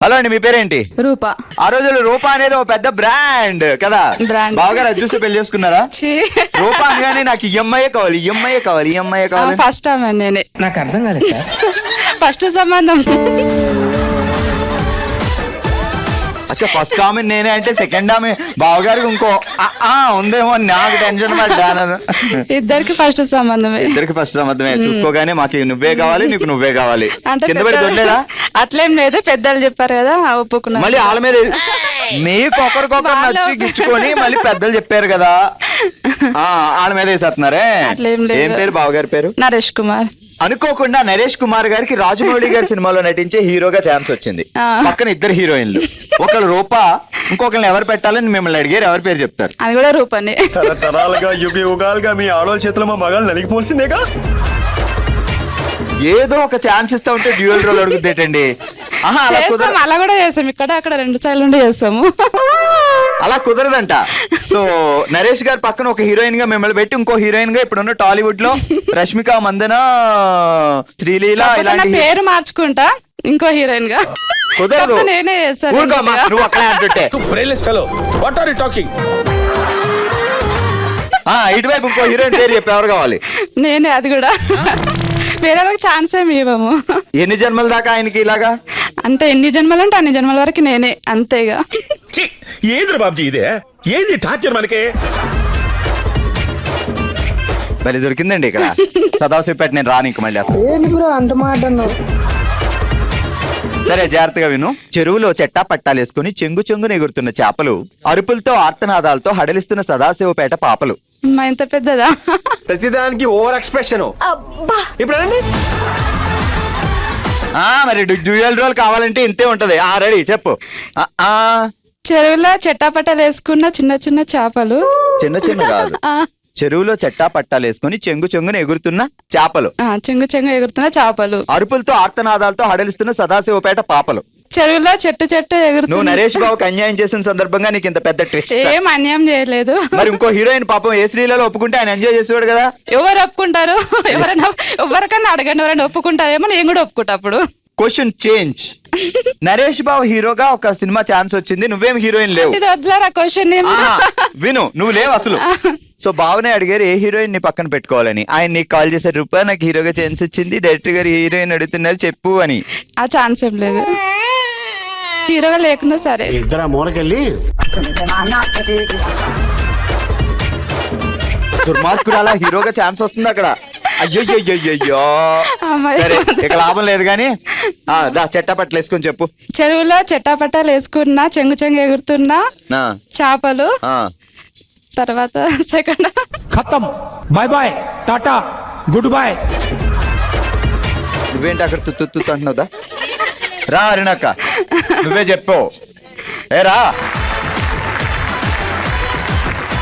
Hello అండి, మీ పేరేంటి? రూపా. ఆ రోజుల్లో రూపా అనేది ఒక పెద్ద బ్రాండ్ కదా. బాగా చూసి పెళ్లి చేసుకున్నారా? రూపా అనగానే నాకు ఈఎంఐ కావాలి. ఫస్ట్ టైం నేనే. నాకు అర్థం కాలేదు సార్. ఫస్ట్ సంబంధం. అచ్చా, ఫస్ట్ ఆమె నేనే అంటే సెకండ్ ఆమె బావగారికి ఇంకో ఉందేమో నాకు టెన్షన్ పడ్డాను. ఇద్దరికి ఫస్ట్ సంబంధమే. ఇద్దరికి ఫస్ట్ సంబంధమే. చూసుకోగానే మాకు నువ్వే కావాలి, నీకు నువ్వే కావాలి. కింద పడి దొరలేదా? అట్లేం లేదు, పెద్దలు చెప్పారు కదా ఒప్పుకున్నా. మళ్ళీ వాళ్ళ మీద మీకు ఒకరికొకరు నచ్చి గిచ్చుకొని మళ్ళీ పెద్దలు చెప్పారు కదా వాళ్ళ మీద వేసేస్తున్నారే. ఏం పేరు బావగారి పేరు? నరేష్ కుమార్. అనుకోకుండా నరేష్ కుమార్ గారికి రాజమౌళి గారి సినిమాలో నటించే హీరోగా ఛాన్స్ వచ్చింది. పక్కన ఇద్దరు హీరోయిన్లు, ఒకళ్ళు రూపా, ఇంకొకరిని ఎవరు పెట్టాలని మిమ్మల్ని అడిగారు. ఎవరి పేరు చెప్తారు? అది కూడా రూపానే. తరతరాలుగా యుగాలుగా మీ ఆడోళ్ళ చేతిలో మా మగాళ్ళు నలిగిపోల్సిందేగా. ఏదో ఒక ఛాన్స్ ఇస్తా ఉంటే డ్యూయల్ రోల్ అడుగుద్దేటండి. అలా కూడా చేస్తాం, ఇక్కడ అక్కడ 2 సార్లు ఉండి చేస్తాము. అలా కుదరదంట. సో నరేష్ గారి పక్కన ఒక హీరోయిన్ గా మిమ్మల్ని పెట్టి ఇంకో హీరోయిన్ గా ఇప్పుడున్న టాలీవుడ్ లో రష్మిక మందన, శ్రీలీల ఇలాంటి పేరు మార్చుకుంటా ఇంకో హీరోయిన్ గా. కుదరదు, నేనే చేస్తాను. నువ్వు అక్కడే అంటుంటే ఇటువైపు ఇంకో హీరోయిన్ పేరు చెప్పి ఎవరు కావాలి? నేనే. అది కూడా వేరే వాళ్ళకి ఛాన్స్ ఏమి ఇవ్వము. ఎన్ని జన్మల దాకా ఆయనకి ఇలాగా? అంటే ఎన్ని జన్మలు అంటే అన్ని జన్మల వరకు నేనే, అంతేగా. ఏంద్ర బాబుజీ ఇదే, ఏంది టార్చర్ మనకి? మరి దొరికిందండి ఇక్కడ సదాశివపేట. నేను రాను ఇంక మళ్ళీ అసలు. అంత మాట అన్నావు. సరే, జాగ్రత్తగా విను. చెరువులో చెట్టా పట్టాలేసుకుని చెంగు చెంగున ఎగురుతున్న చేపలు, అరుపులతో ఆర్తనాదాలతో హడలిస్తున్న సదాశివపేట పాపలు. ఇంత పెద్దదా? ప్రతిదానికి ఓవర్ ఎక్స్ప్రెషన్. ఇప్పుడు మరి డ్యూయల్ రోల్ కావాలంటే ఇంతే ఉంటది. రెడీ, చెప్పు. చెరువులో చెట్టాపట్టాలు వేసుకున్న చిన్న చిన్న చేపలు. చిన్న చిన్న కాదు, చెరువులో చెట్టా పట్టాలేసుకుని చెంగు చెంగున ఎగురుతున్న చేపలు. చెంగు చెంగు ఎగురుతున్న చేపలు, అరుపులతో ఆర్తనాదాలతో హడలిస్తున్న సదాశివపేట పాపలు. చెరువులో చెట్టు ఎగురుతూ. నువ్వు నరేష్ బాబుకి అన్యాయం చేసిన సందర్భంగా నీకు ఇంత పెద్ద ట్విస్ట్. ఏం అన్యాయం చేయలేదు. మరి ఇంకో హీరోయిన్ పాపం ఏ శ్రీలలో ఒప్పుకుంటే ఆయన ఎంజాయ్ చేసేవాడు కదా. ఎవరు ఒప్పుకుంటారు? ఎవరికన్నా అడగండి, ఎవరైనా ఒప్పుకుంటారేమో. నేను కూడా ఒప్పుకుంటా. అప్పుడు క్వశ్చన్ చేంజ్. నరేష్ బాబు హీరోగా ఒక సినిమా ఛాన్స్ వచ్చింది, నువ్వేం హీరోయిన్ లేవు. క్వశ్చన్ విను, నువ్వు లేవు అసలు. సో బావనే అడిగారు ఏ హీరోయిన్ ని పక్కన పెట్టుకోవాలని. ఆయన నీకు కాల్ చేశారు, రూపా నాకు హీరోగా ఛాన్స్ వచ్చింది, డైరెక్టర్ గారు హీరోయిన్ అడుగుతున్నారు చెప్పు అని. ఆ ఛాన్స్ ఏం లేదు, హీరోగా లేకున్నా సరే. ఇద్దరు మూలకెళ్ళి దుర్మార్గురాలా హీరోగా ఛాన్స్ వస్తుంది అక్కడ. అయ్యో సరే, ఇక లాభం లేదు గాని చెట్టపట్టలు వేసుకొని చెప్పు. చెరువులో చెట్టాపట్టాలు వేసుకున్నా చెంగు చెంగు ఎగురుతున్నా చేపలు. తర్వాత సెకండ్ ఖతం, bye boy, tata, good boy. నువ్వేంటి అక్కడ తుత్తు అంటున్నావుదా? రా అరుణక్క, నువ్వే చెప్పు. రా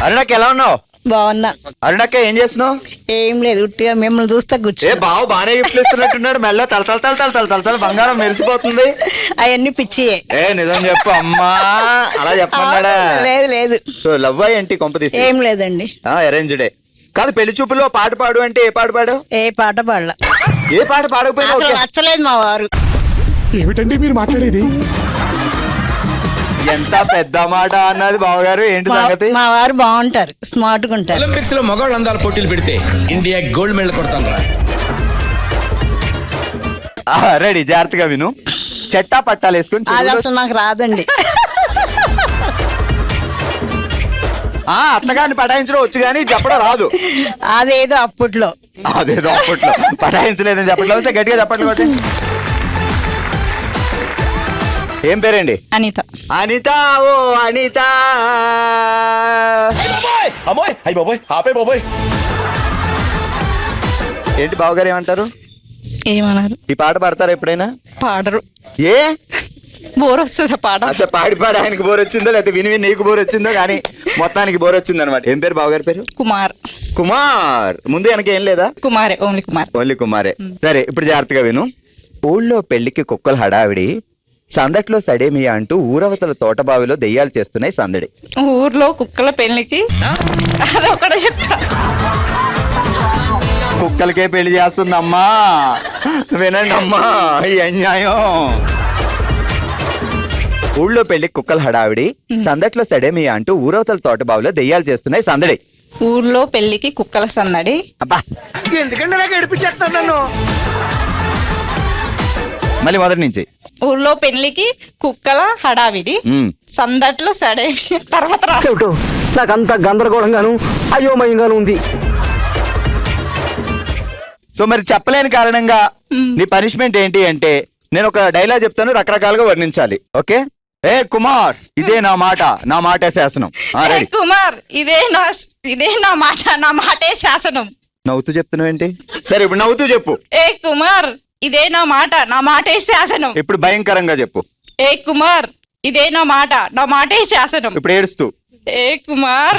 అరుణక్క, ఎలా ఉన్నావు? బాగున్నా. అరుణక్క ఏం చేస్తున్నావు? ఏం లేదు, ఉట్టిగా మిమ్మల్ని చూస్తా కూర్చో. బావు బానే గిఫ్ట్లు ఇస్తున్నట్టున్నాడు. మెల్ల తల బంగారం మెరిసిపోతుంది. అవన్నీ పిచ్చియే. నిజం చెప్పు అమ్మా, అలా చెప్పమన్నాడా? లేదు. సో లవ్ ఏంటి కొంపదీసి? ఏం లేదండి, అరేంజ్డే. కాదు, పెళ్లి చూపులో పాట పాడు అంటే ఏ పాట పాడు? ఏ పాట పాడలా. ఏ పాట పాడకపోయినా నచ్చలేదు మా వారు. ఏమిటండి మీరు మాట్లాడేది? ఎంత పెద్ద మాట అన్నది బావగారు. ఏంటి సంగతి? మా వారు బాగుంటారు, స్మార్ట్ గా ఉంటారు. ఒలింపిక్స్ లో మగవాళ్ళు అందాల పోటీలు పెడితే ఇండియా గోల్డ్ మెడల్ కొడతాను. రెడీ, జాగ్రత్తగా విను. చెట్టా పట్టాలు వేసుకుని. అది అసలు నాకు రాదండి. అత్తగారిని పటాయించడం వచ్చు కానీ చెప్పడం రాదు. అదేదో అప్పట్లో పటాయించలేదని చెప్పట్లేదు. గట్టిగా చెప్పట్లు కొట్టి. ఏం పేరండి? అనిత. అనిత, ఓ అనిత. ఏంటి బావగారు ఏమంటారు? ఏమన్నారు? ఈ పాట పాడతారా ఎప్పుడైనా? పాడరు. ఏ బోర్ వస్తుంది పాట. అచ్చా, పాడి ఆయనకి బోర్ వచ్చిందో లేకపోతే విని నీకు బోర్ వచ్చిందో కానీ మొత్తానికి బోర్ వచ్చింది అనమాట. ఏం పేరు బావగారి పేరు? కుమార్. ముందు వెనక ఏం లేదా? కుమారే, ఓన్లీ కుమారే. సరే, ఇప్పుడు జాగ్రత్తగా విను. ఊళ్ళో పెళ్లికి కుక్కలు హడావిడి, సందట్లో సడేమియా అంటూ ఊరవతల తోటబావిలో దెయ్యాలు చేస్తున్నాయి సందడి. ఊర్లో కుక్కల పెళ్లికి అదొకటే చెప్తా. కుక్కలకే పెళ్లి చేస్తుందమ్మా, వినండి అమ్మా ఈ అన్యాయం. ఊళ్ళో పెళ్లి కుక్కల హడావిడి, సందట్లో సడేమి అంటూ ఊరవతల తోటబావిలో దెయ్యాలు చేస్తున్నాయి సందడి. ఊర్లో పెళ్లికి కుక్కల సందడి. అబ్బా మళ్ళీ మొదటి నుంచి. ఊర్లో పెళ్లికి కుక్కల హడావిడి, ఉమ్. సందట్లో సడే తర్వాత రాసు. నాకంత గందరగోళంగాను అయోమయంగాను ఉంది. సో మరి చెప్పలేని కారణంగా నీ పనిష్మెంట్ ఏంటి అంటే, నేను ఒక డైలాగ్ చెప్తాను, రకరకాలుగా వర్ణించాలి. ఓకే? ఏ కుమార్, ఇదే నా మాట, నా మాటే శాసనం. ఏ కుమార్, ఇదే నా మాట, నా మాటే శాసనం. నవ్వుతూ చెప్తున్నావు ఏంటి? సరే ఇప్పుడు నవ్వుతూ చెప్పు. ఏ కుమార్, ఇదే నా మాట, నా మాటే శాసనం. ఇప్పుడు భయంకరంగా చెప్పు. ఏ కుమార్, ఇదే నా మాట, నా మాటే శాసనం. ఇప్పుడు ఏడుస్తూ. ఏ కుమార్